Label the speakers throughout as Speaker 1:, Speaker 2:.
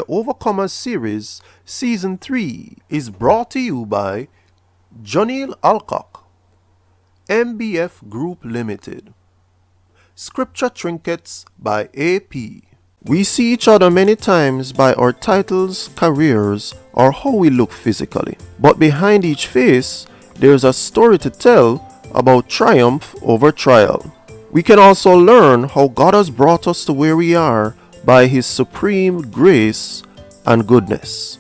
Speaker 1: Overcomers series, Season 3, is brought to you by Jonil Alcock, MBF Group Limited, Scripture Trinkets by AP. We see each other many times by our titles, careers, or how we look physically. But behind each face, there's a story to tell about triumph over trial. We can also learn how God has brought us to where we are by His supreme grace and goodness.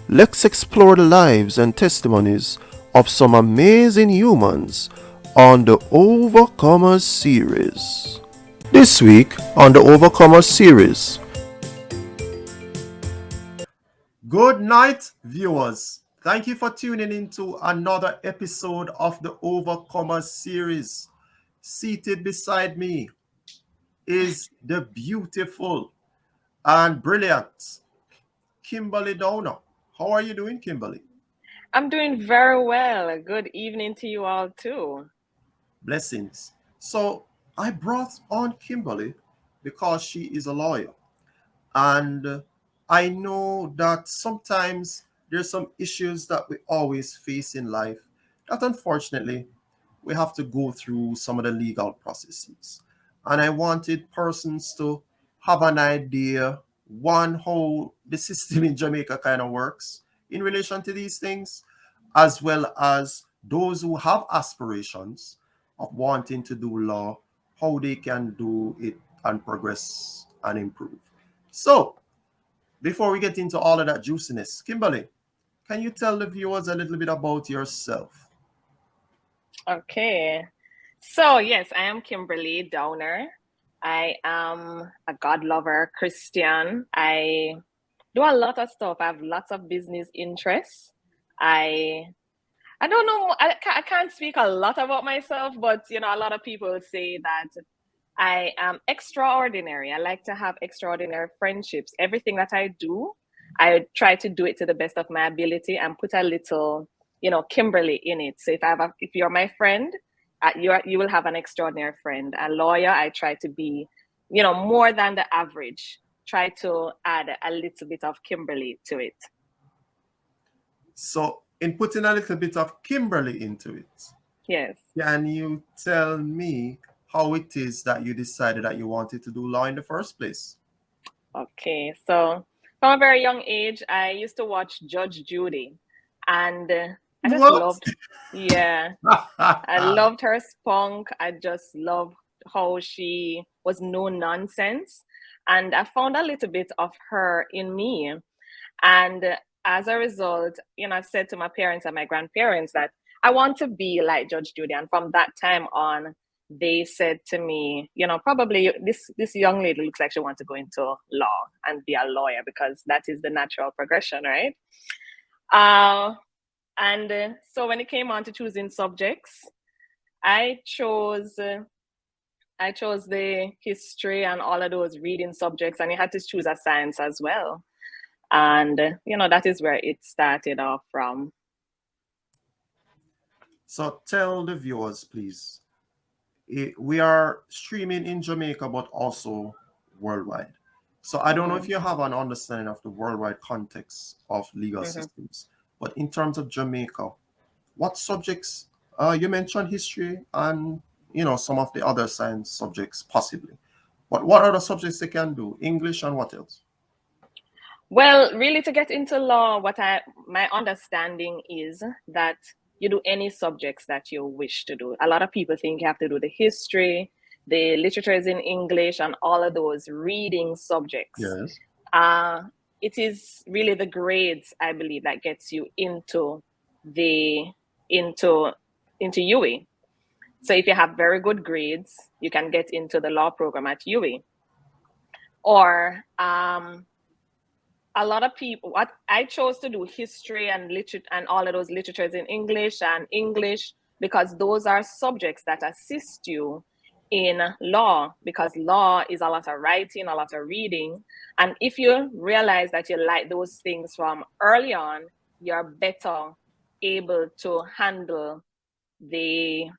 Speaker 1: Let's explore the lives and testimonies of some amazing humans on the Overcomers series. This week on the Overcomers series. Good night, viewers. Thank you for tuning in to another episode of the Overcomers series. Seated beside me is the beautiful and brilliant Kimberley Downer. How are you doing, Kimberley?
Speaker 2: I'm doing very well. Good evening to you all too.
Speaker 1: Blessings. So I brought on Kimberley because she is a lawyer. And I know that sometimes there's some issues that we always face in life that unfortunately we have to go through some of the legal processes. And I wanted persons to have an idea, one, how the system in Jamaica kind of works in relation to these things, as well as those who have aspirations of wanting to do law, how they can do it and progress and improve. So, before we get into all of that juiciness, Kimberley, can you tell the viewers a little bit about yourself?
Speaker 2: Okay. So, yes, I am Kimberley Downer. I am a God lover, Christian. I do a lot of stuff. I have lots of business interests. I I don't know. I can't speak a lot about myself, but a lot of people say that I am extraordinary. I like to have extraordinary friendships. Everything that I do, I try to do it to the best of my ability and put a little, Kimberly in it. So if you're my friend, you will have an extraordinary friend. A lawyer, I try to be, more than the average. Try to add a little bit of Kimberly to it.
Speaker 1: So, in putting a little bit of Kimberly into it,
Speaker 2: Yes.
Speaker 1: can you tell me how it is that you decided that you wanted to do law in the first place?
Speaker 2: Okay. So from a very young age, I used to watch Judge Judy, and I just
Speaker 1: What?
Speaker 2: loved, yeah, I loved her spunk. I just loved how she was no nonsense. And I found a little bit of her in me. And as a result, I said to my parents and my grandparents that I want to be like Judge Judy. And from that time on, they said to me, probably this young lady looks like she wants to go into law and be a lawyer because that is the natural progression, right? Uh, and so when it came on to choosing subjects, I chose uh, I chose the history and all of those reading subjects, and you had to choose a science as well. And that is where it started off from.
Speaker 1: So, tell the viewers, please. We are streaming in Jamaica, but also worldwide. So, I don't know if
Speaker 2: Hmm.
Speaker 1: you have an understanding of the worldwide context of legal
Speaker 2: Hmm.
Speaker 1: systems, but in terms of Jamaica, what subjects you mentioned history and some of the other science subjects possibly, but what other subjects they can do? English and what else?
Speaker 2: Well, really, to get into law, my understanding is that you do any subjects that you wish to do. A lot of people think you have to do the history, the literatures in English, and all of those reading subjects.
Speaker 1: Yes.
Speaker 2: Uh, it is really the grades, I believe, that gets you the into into UWI. So if you have very good grades, you can get into the law program at UWI. Or a lot of people, what I chose to do history and literature and all of those literatures in English because those are subjects that assist you in law, because law is a lot of writing, a lot of reading. And if you realize that you like those things from early on, you're better able to handle the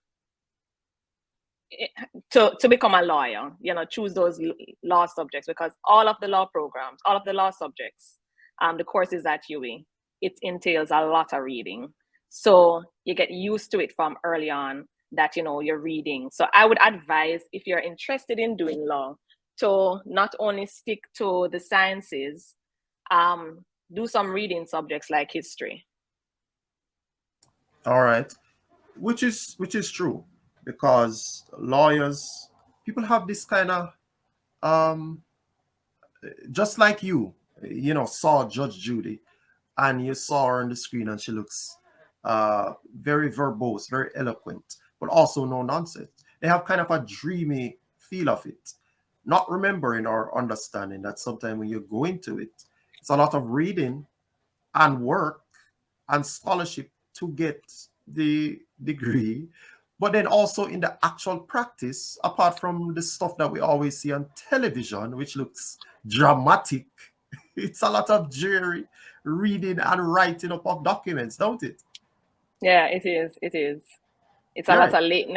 Speaker 2: to become a lawyer, choose those law subjects, because all of the law programs, all of the law subjects the courses at UWI, it entails a lot of reading. So you get used to it from early on that, you're reading. So I would advise, if you're interested in doing law, to not only stick to the sciences, do some reading subjects like history.
Speaker 1: All right, which is true, because lawyers, people have this kind of um just like saw Judge Judy, and you saw her on the screen, and she looks very verbose, very eloquent, but also no nonsense. They have kind of a dreamy feel of it, not remembering or understanding that sometimes when you go into it, it's a lot of reading and work and scholarship to get the degree, but then also in the actual practice, apart from the stuff that we always see on television, which looks dramatic, it's a lot of jury reading and writing up of documents, don't it?
Speaker 2: Yeah, it is. It is. It's a lot
Speaker 1: Yeah.
Speaker 2: of late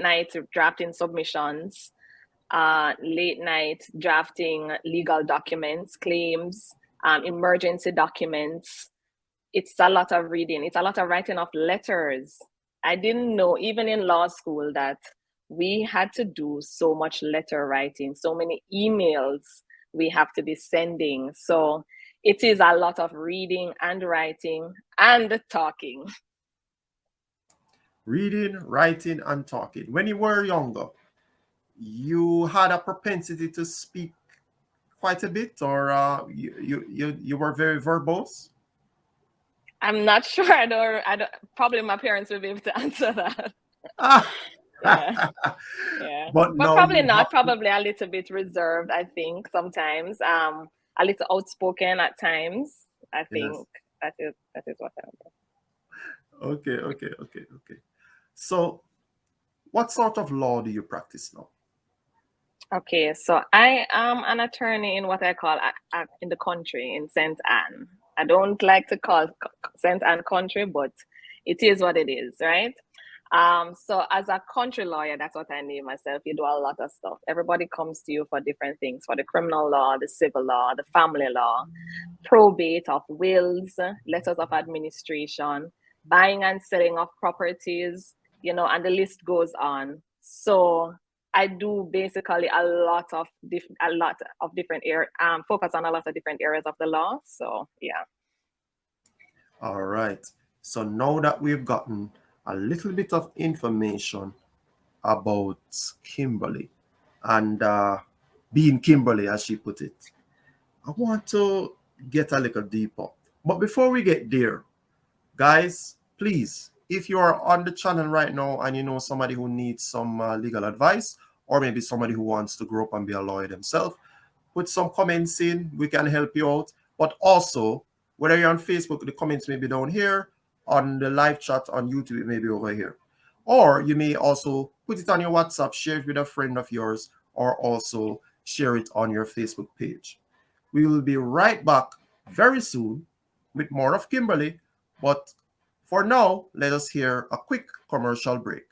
Speaker 2: night drafting submissions, late night drafting legal documents, claims, emergency documents. It's a lot of reading. It's a lot of writing of letters. I didn't know, even in law school, that we had to do so much letter writing, so many emails we have to be sending. So it is a lot of reading and writing and talking.
Speaker 1: Reading, writing, and talking. When you were younger, you had a propensity to speak quite a bit, or you were very verbose?
Speaker 2: I'm not sure. I don't. Probably my parents will be able to answer that.
Speaker 1: Ah.
Speaker 2: Yeah, yeah.
Speaker 1: But
Speaker 2: But
Speaker 1: now
Speaker 2: probably
Speaker 1: you
Speaker 2: not.
Speaker 1: have to.
Speaker 2: Probably a little bit reserved, I think, sometimes. A little outspoken at times. I
Speaker 1: Yes.
Speaker 2: think that is what I'm.
Speaker 1: Okay, okay, okay, okay. So, what sort of law do you practice now?
Speaker 2: Okay, so I am an attorney in what I call in the country in St. Anne. I don't like to call St. Anne country, but it is what it is, right? So as a country lawyer, that's what I name myself. You do a lot of stuff. Everybody comes to you for different things, for the criminal law, the civil law, the family law, probate of wills, letters of administration, buying and selling of properties, and the list goes on. So I do basically a lot of different areas, focus on a lot of different areas of the law. So yeah.
Speaker 1: All right. So now that we've gotten a little bit of information about Kimberly and being Kimberly, as she put it, I want to get a little deeper. But before we get there, guys, please, if you are on the channel right now and you know somebody who needs some legal advice, or maybe somebody who wants to grow up and be a lawyer themselves, put some comments in. We can help you out. But also, whether you're on Facebook, the comments may be down here. On the live chat on YouTube, it may be over here. Or you may also put it on your WhatsApp, share it with a friend of yours, or also share it on your Facebook page. We will be right back very soon with more of Kimberly. But for now, let us hear a quick commercial break.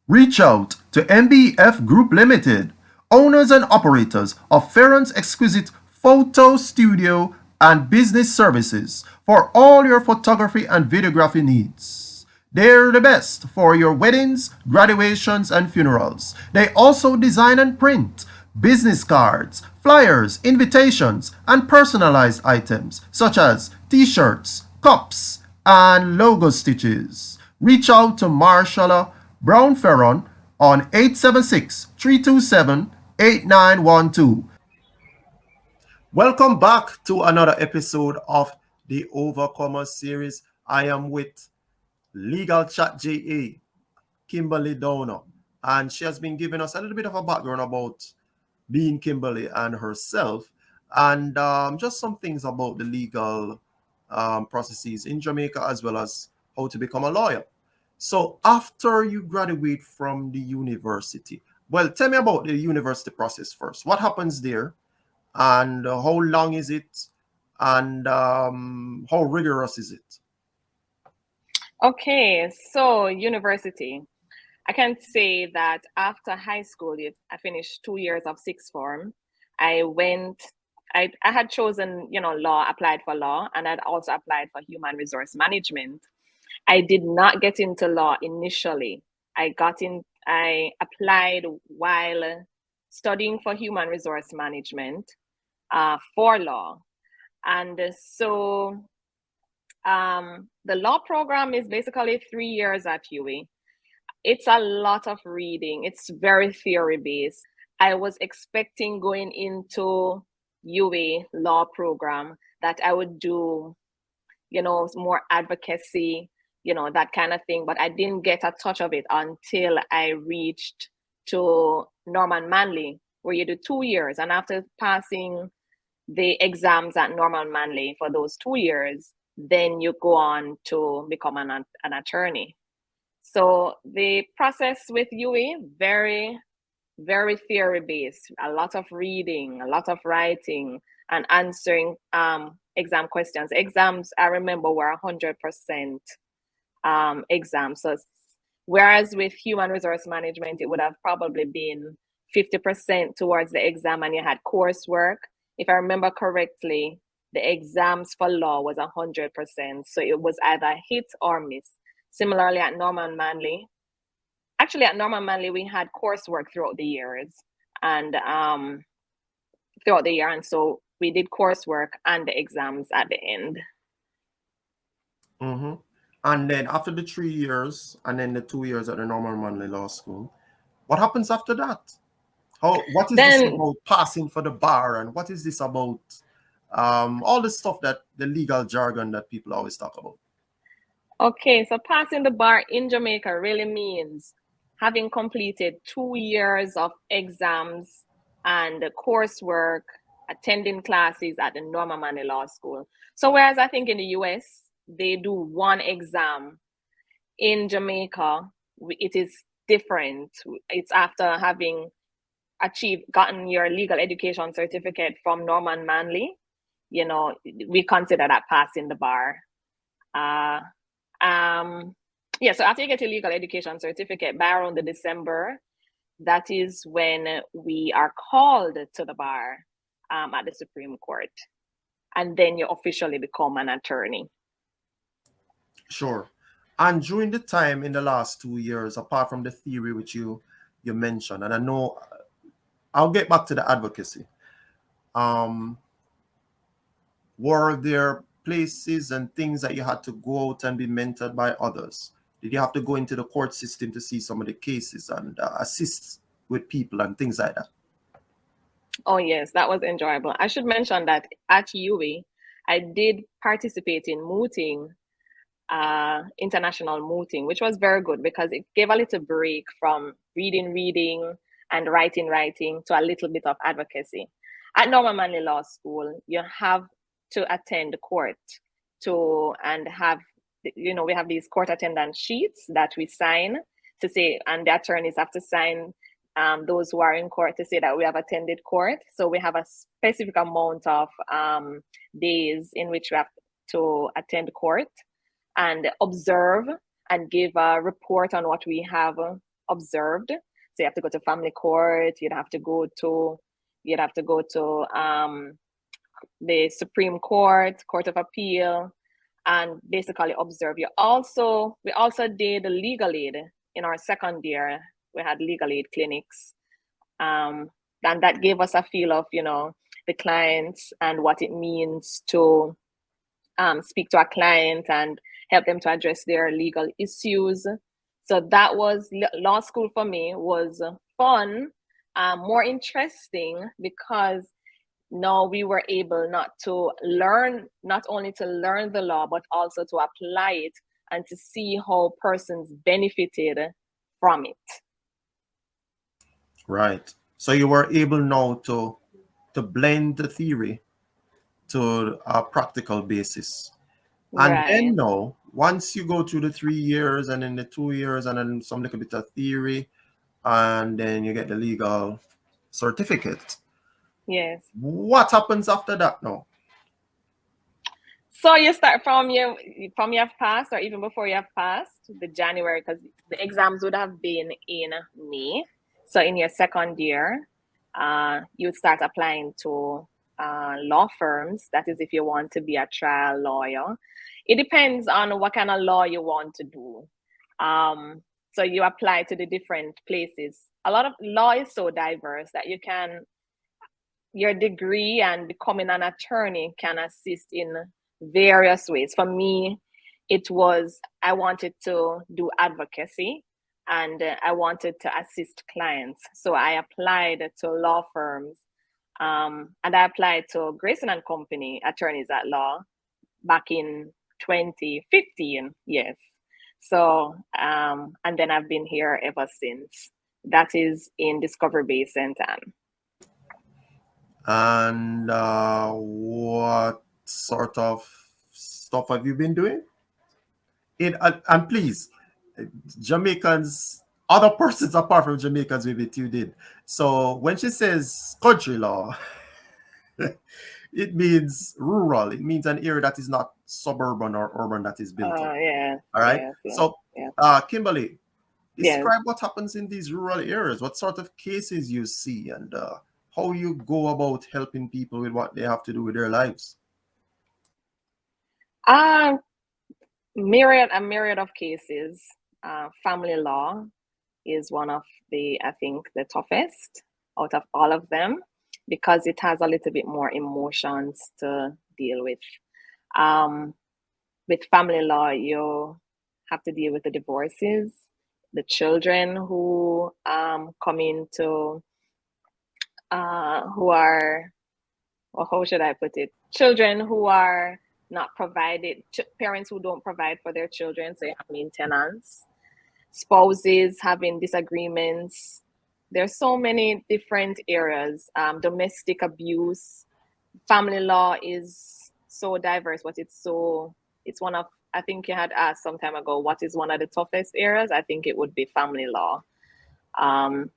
Speaker 1: Reach out to MBF Group Limited, owners and operators of Ferron's exquisite photo studio and business services for all your photography and videography needs. They're the best for your weddings, graduations, and funerals. They also design and print business cards, flyers, invitations, and personalized items such as t-shirts, cups, and logo stitches. Reach out to Marshala Brown Ferron on 876-327-8912. Welcome back to another episode of the Overcomer series. I am with Legal Chat JA, Kimberly Downer, and she has been giving us a little bit of a background about being Kimberly and herself, and just some things about the legal processes in Jamaica, as well as how to become a lawyer. So after you graduate from the university, well, tell me about the university process first. What happens there, and how long is it, and how rigorous is it?
Speaker 2: Okay, so university. I can say that after high school, I finished 2 years of sixth form. I went I had chosen, law, applied for law, and I'd also applied for human resource management. I did not get into law initially. I applied while studying for human resource management for law. And so the law program is basically 3 years at UWI. It's a lot of reading. It's very theory based. I was expecting going into UWI law program that I would do, more advocacy, that kind of thing. But I didn't get a touch of it until I reached to Norman Manley, where you do 2 years. And after passing the exams at Norman Manley for those 2 years, then you go on to become an attorney. So the process with UWI, very, very theory based, a lot of reading, a lot of writing, and answering exam questions. Exams, I remember, were 100% exams. So whereas with human resource management, it would have probably been 50% towards the exam, and you had coursework. If I remember correctly, the exams for law was 100%. So it was either hit or miss. Similarly at Norman Manley, actually at Norman Manley, we had coursework throughout the years and so we did coursework and the exams at the end.
Speaker 1: Mm-hmm. And then after the 3 years and then the 2 years at the Norman Manley Law School, what happens after that? What is this about passing for the bar, and what is this about all the stuff, that the legal jargon that people always talk about?
Speaker 2: Okay, so passing the bar in Jamaica really means having completed 2 years of exams and coursework, attending classes at the Norman Manley Law School. So whereas I think in the US, they do one exam, in Jamaica, it is different. It's after having gotten your legal education certificate from Norman Manley, we consider that passing the bar. So after you get your legal education certificate, by around the December, that is when we are called to the bar at the Supreme Court. And then you officially become an attorney.
Speaker 1: Sure. And during the time in the last 2 years, apart from the theory which you mentioned, and I know I'll get back to the advocacy, were there places and things that you had to go out and be mentored by others? Did you have to go into the court system to see some of the cases and assist with people and things like that?
Speaker 2: Oh, yes, that was enjoyable. I should mention that at UWI, I did participate in mooting, international mooting, which was very good because it gave a little break from reading, and writing to a little bit of advocacy. At Norman Manley Law School, you have to attend court and have, we have these court attendance sheets that we sign to say, and the attorneys have to sign those who are in court to say that we have attended court. So we have a specific amount of days in which we have to attend court and observe and give a report on what we have observed. So you have to go to family court, you'd have to go to the Supreme Court, Court of Appeal, and basically observe. We also did legal aid in our second year. We had legal aid clinics. And that gave us a feel of, the clients and what it means to speak to a client and help them to address their legal issues. So that was law school for me, was fun, more interesting, because now we were able not only to learn the law, but also to apply it and to see how persons benefited from it.
Speaker 1: Right. So you were able now to blend the theory to a practical basis. And
Speaker 2: Right.
Speaker 1: then now, once you go through the 3 years and then the 2 years and then some little bit of theory, and then you get the legal certificate.
Speaker 2: Yes.
Speaker 1: What happens after that now?
Speaker 2: So you start from you have passed, or even before you have passed, the January, because the exams would have been in May. So in your second year, you would start applying to law firms. That is, if you want to be a trial lawyer. It depends on what kind of law you want to do. So you apply to the different places. A lot of law is so diverse that your degree and becoming an attorney can assist in various ways. For me, I wanted to do advocacy, and I wanted to assist clients. So I applied to law firms, and I applied to Grayson and Company Attorneys at Law back in 2015. Yes. So, and then I've been here ever since. That is in Discovery Bay, St. Anne.
Speaker 1: And what sort of stuff have you been doing? And please, Jamaicans, other persons apart from Jamaicans, maybe you did. So when she says country law, it means rural. It means an area that is not suburban or urban that is built up.
Speaker 2: Yeah.
Speaker 1: All right.
Speaker 2: Yes,
Speaker 1: So,
Speaker 2: yes.
Speaker 1: Kimberly,
Speaker 2: Yes.
Speaker 1: describe what happens in these rural areas. What sort of cases you see, and how you go about helping people with what they have to do with their lives.
Speaker 2: A myriad of cases. Family law is one of I think, the toughest out of all of them, because it has a little bit more emotions to deal with. With family law, you have to deal with the divorces, the children who come into, who are, or how should I put it? Children who are not provided, parents who don't provide for their children, so you have maintenance, spouses having disagreements. There's so many different areas. Domestic abuse, family law is so diverse, but it's one of, I think you had asked some time ago, what is one of the toughest areas? I think it would be family law. And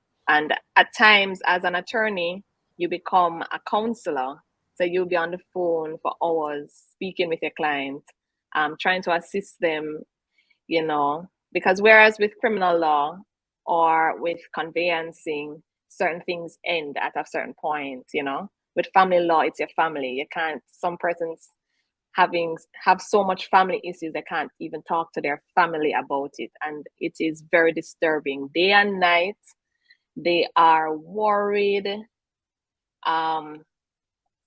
Speaker 2: at times, as an attorney, you become a counselor. So you'll be on the phone for hours speaking with your client, trying to assist them, because whereas with criminal law or with conveyancing, certain things end at a certain point, With family law, it's your family. You can't, some persons have so much family issues, they can't even talk to their family about it. And it is very disturbing. Day and night, they are worried,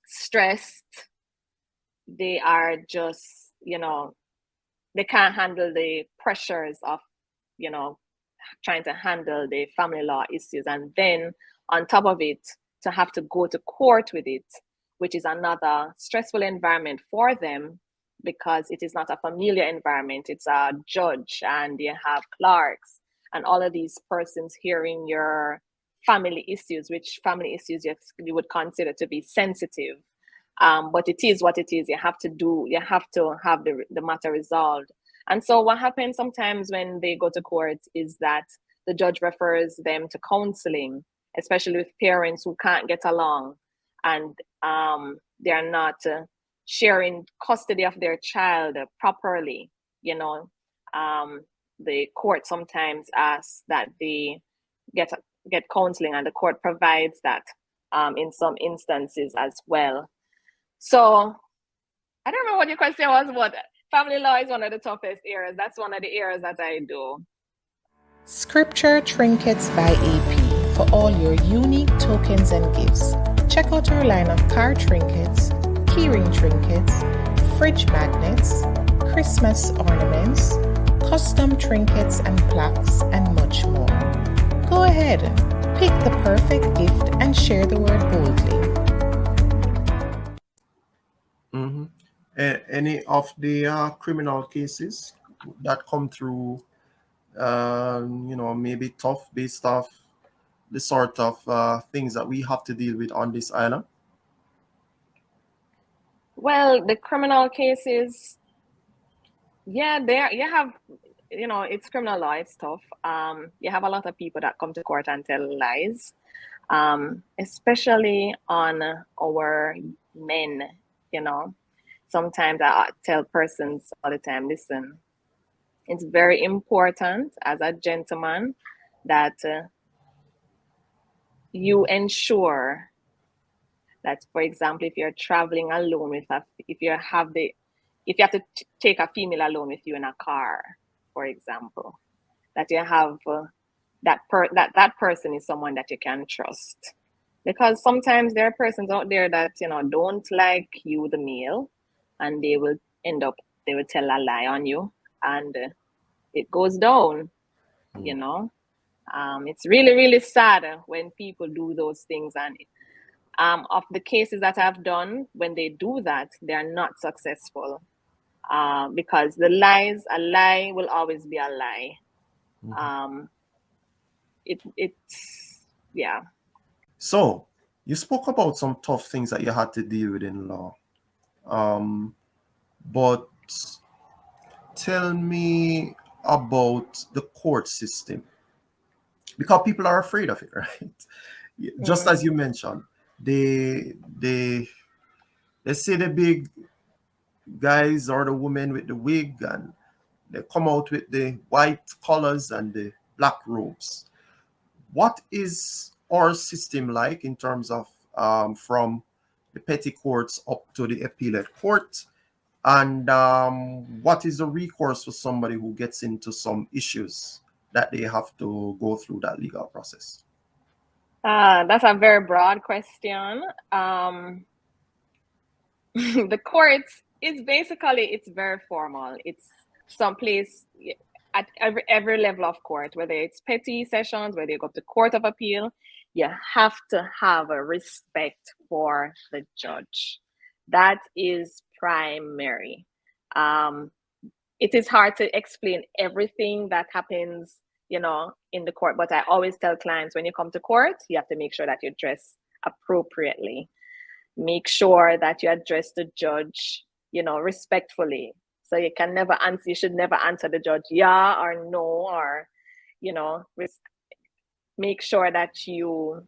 Speaker 2: stressed. They are just, they can't handle the pressures of, trying to handle the family law issues. And then on top of it, to have to go to court with it, which is another stressful environment for them, because it is not a familiar environment. It's a judge, and you have clerks and all of these persons hearing your family issues, which family issues you would consider to be sensitive. But it is what it is. You have to have the matter resolved. And so what happens sometimes when they go to court is that the judge refers them to counseling, especially with parents who can't get along, and they are not sharing custody of their child properly. The court sometimes asks that they get counseling, and the court provides that in some instances as well. So I don't remember what your question was, but family law is one of the toughest areas. That's one of the areas that I do.
Speaker 3: Scripture Trinkets by AP for all your unique tokens and gifts. Check out our line of car trinkets, keyring trinkets, fridge magnets, Christmas ornaments, custom trinkets and plaques, and much more. Go ahead, pick the perfect gift and share the word boldly.
Speaker 1: Mm-hmm. Any of the criminal cases that come through, maybe tough based off the sort of things that we have to deal with on this island?
Speaker 2: Well, the criminal cases, yeah, you have, it's criminal law, it's tough. You have a lot of people that come to court and tell lies, especially on our men, Sometimes I tell persons all the time, listen, it's very important as a gentleman that you ensure That, for example, if you're traveling alone if you have to take a female alone with you in a car, for example, that you have that person is someone that you can trust. Because sometimes there are persons out there that, don't like you, the male, and they will tell a lie on you, and it goes down, It's really, really sad when people do those things. And of the cases that I've done, when they do that, they are not successful, because a lie will always be a lie. Yeah.
Speaker 1: So you spoke about some tough things that you had to deal with in law. But tell me about the court system, because people are afraid of it, right? Just as you mentioned, they see the big guys or the women with the wig, and they come out with the white collars and the black robes. What is our system like in terms of from the petty courts up to the appellate court? And what is the recourse for somebody who gets into some issues that they have to go through that legal process?
Speaker 2: That's a very broad question. The courts it's very formal. It's someplace at every level of court, whether it's petty sessions, whether you go to court of appeal, you have to have a respect for the judge. That is primary. It is hard to explain everything that happens, in the court, but I always tell clients, when you come to court, you have to make sure that you dress appropriately. Make sure that you address the judge, respectfully. So you should never answer the judge yeah or no, or, make sure that you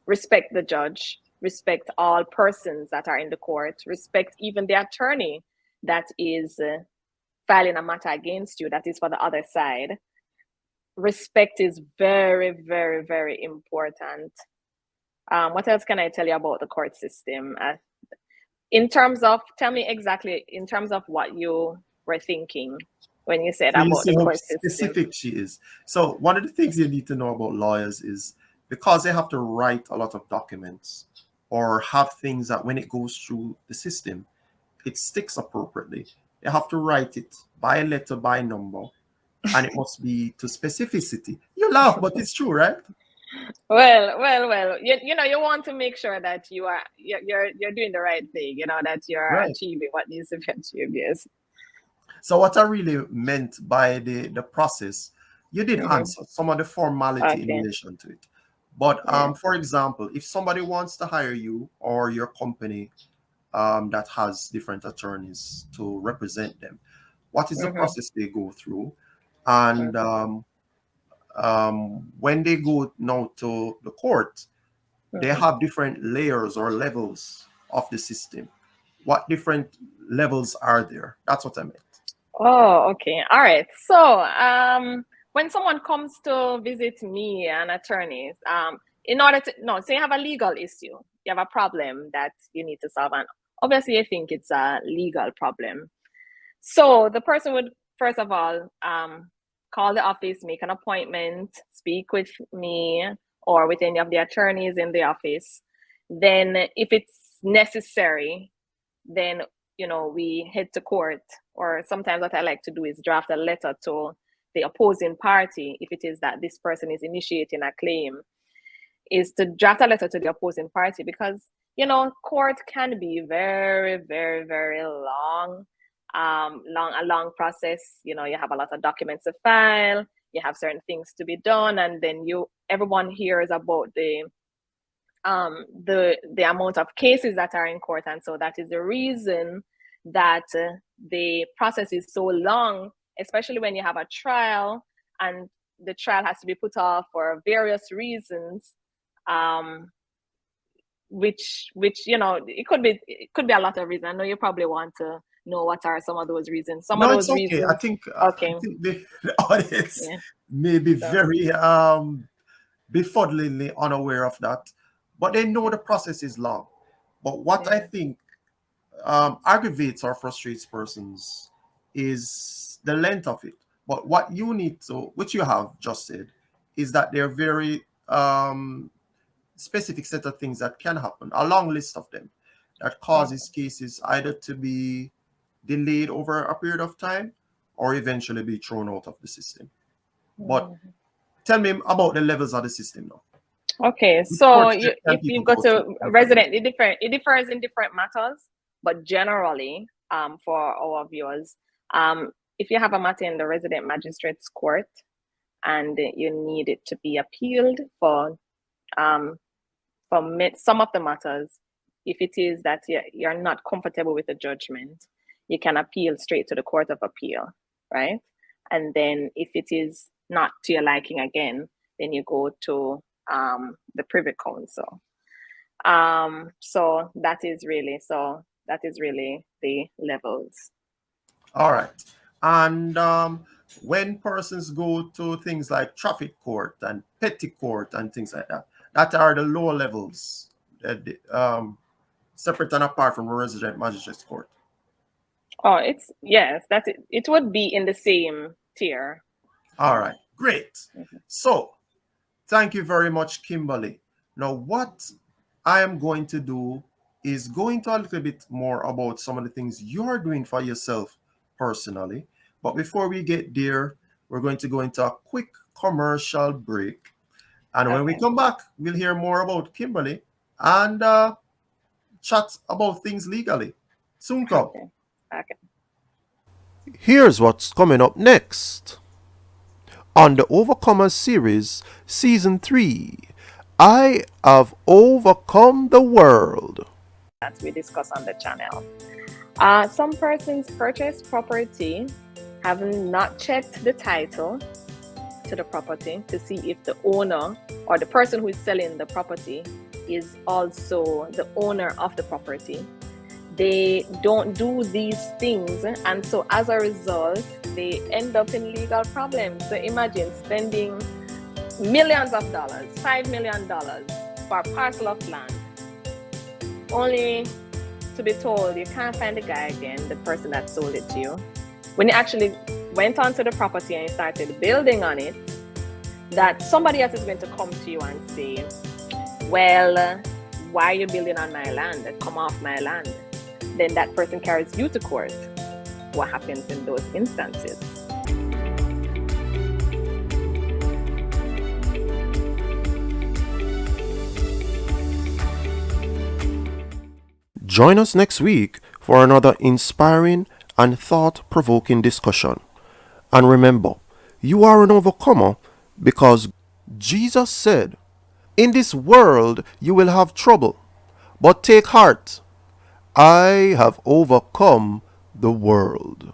Speaker 2: respect the judge, respect all persons that are in the court, respect even the attorney that is filing a matter against you, that is for the other side. Respect is very, very, very important. What else can I tell you about the court system? Tell me exactly in terms of what you were thinking when you said
Speaker 1: So
Speaker 2: about the court system.
Speaker 1: Specific she is. So one of the things you need to know about lawyers is because they have to write a lot of documents or have things that when it goes through the system, it sticks appropriately. They have to write it by letter, by number, and it must be to specificity. You laugh, but it's true, right?
Speaker 2: Well. You want to make sure that you're doing the right thing. That you're achieving what needs to be achieved. Yes.
Speaker 1: So what I really meant by the process, you did answer some of the formality in relation to it. But for example, if somebody wants to hire you or your company that has different attorneys to represent them, what is the process they go through? And when they go now to the court, they have different layers or levels of the system. What different levels are there? That's what I meant.
Speaker 2: Oh, okay. All right. So when someone comes to visit me, an attorney, say you have a legal issue, you have a problem that you need to solve, and obviously you think it's a legal problem. So the person would, first of all, call the office, make an appointment, speak with me or with any of the attorneys in the office. Then if it's necessary, then, we head to court. Or sometimes what I like to do is draft a letter to the opposing party. If it is that this person is initiating a claim, is to draft a letter to the opposing party, because, court can be very, very, very long. A long process. You have a lot of documents to file, you have certain things to be done, and then everyone hears about the amount of cases that are in court. And so that is the reason that the process is so long, especially when you have a trial and the trial has to be put off for various reasons, which it could be a lot of reasons. I know you probably want to know what are some of those reasons. Reasons.
Speaker 1: I think the audience may be very befuddlingly unaware of that. but they know the process is long. But what I
Speaker 2: Yeah.
Speaker 1: think aggravates or frustrates persons is the length of it. But what you need to, which you have just said, is that there are very specific set of things that can happen, a long list of them, that causes cases either to be delayed over a period of time or eventually be thrown out of the system. But
Speaker 2: Mhm.
Speaker 1: tell me about the levels of the system now.
Speaker 2: Okay,
Speaker 1: Which
Speaker 2: so
Speaker 1: court step can
Speaker 2: if
Speaker 1: people
Speaker 2: you go
Speaker 1: go to?
Speaker 2: to resident, it differs in different matters, but generally, for our viewers, if you have a matter in the resident magistrate's court and you need it to be appealed um, some of the matters, if it is that you're not comfortable with the judgment, you can appeal straight to the Court of Appeal, right? And then if it is not to your liking again, then you go to the Privy Council. So that is really the levels.
Speaker 1: All right. And when persons go to things like traffic court and petty court and things like that, that are the lower levels, separate and apart from the resident magistrate's court.
Speaker 2: Oh, yes, that's it. It would be in the same tier.
Speaker 1: All right, great.
Speaker 2: Mhm.
Speaker 1: So, thank you very much, Kimberley. Now, what I am going to do is go into a little bit more about some of the things you're doing for yourself personally. But before we get there, we're going to go into a quick commercial break. And when we
Speaker 2: Okay.
Speaker 1: come back, we'll hear more about Kimberley and chat about things legally. Soon come.
Speaker 2: Okay. Okay.
Speaker 4: Here's what's coming up next. On the Overcomers series, Season 3, I have overcome the world.
Speaker 2: That we discuss on the channel. Some persons purchase property having not checked the title to the property to see if the owner or the person who is selling the property is also the owner of the property. They don't do these things, and so as a result, they end up in legal problems. So imagine spending millions of dollars, $5 million for a parcel of land, only to be told you can't find the guy again, the person that sold it to you. When you actually went onto the property and you started building on it, that somebody else is going to come to you and say, well, why are you building on my land? Come off my land. Then that person carries you to court. What happens in those instances?
Speaker 4: Join us next week for another inspiring and thought-provoking discussion. And remember, you are an overcomer because Jesus said, "In this world you will have trouble, but take heart. I have overcome the world."